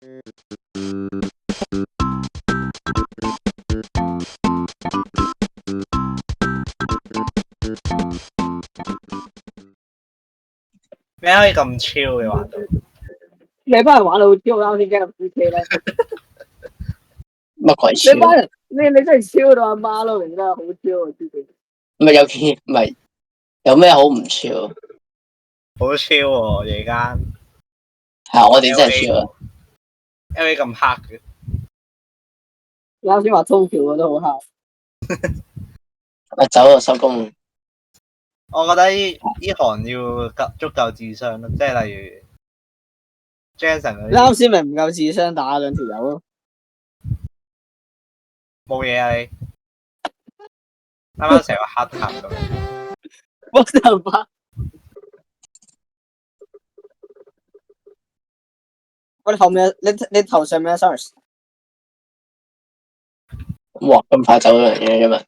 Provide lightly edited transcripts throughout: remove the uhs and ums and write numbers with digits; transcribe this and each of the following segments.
咩可以咁超嘅玩到？你班人玩到好超，啱先驚咁 P K 咧。乜鬼超？你班人你真係超到阿媽咯，你真係好超啊！P K。唔係有件唔係有咩好唔超？好超喎夜間。係我哋真係超啊 LA 咁黑嘅，你啱先話通橋我都好黑。我走啊收工。我覺得呢行要足夠智商咯，即係例如 Jason 嗰你啲啱先咪唔夠智商打兩條友咯。冇嘢啊你，啱啱成個黑塔咁樣。我頭髮。我哋後面你頭上面 SARS 哇咁快走咗樣嘢啫嘛？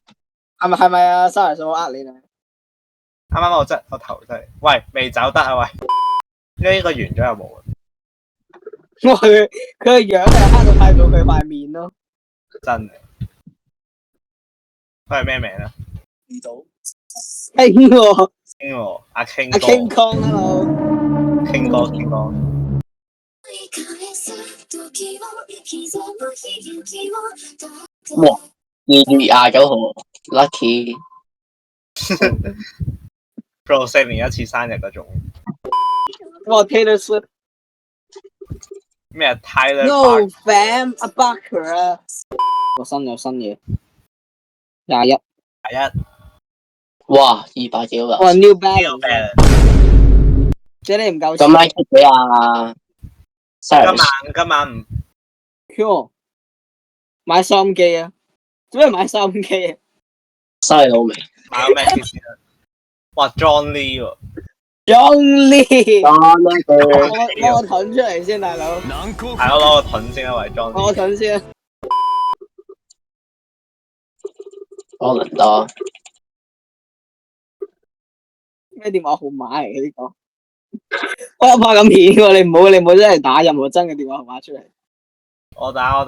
係咪啊 SARS 我呃你啊？啱啱我頭真係，喂未走得啊喂，呢個完咗又冇啊？佢個樣係黑到睇到佢塊面咯。真嘅。佢係咩名啊？唔到。傾喎，傾喎，阿傾阿哥。King Kong，hello。傾哥，傾哥。哇2月29號 lucky。Pro 4年一次生日嗰種。哇 Taylor Swift。咩啊 Tyler No fam，阿 Barker 啊。我有新嘢。21。哇200幾個。我 New Balance。 Balance。即係你唔夠錢。咁 like 俾阿今晚唔 Q 買收音機啊？做咩買收音機啊？收你老味。買咗咩先啊？哇 John Lee 喎。John Lee。攞攞個盾出嚟先，大佬。係我攞個盾先啊，喂 John Lee。攞個盾先。多倫多。咩電話號碼嚟嘅呢個？我有拍咁片喎，你唔好真係打任何真嘅電話號碼出嚟。我打。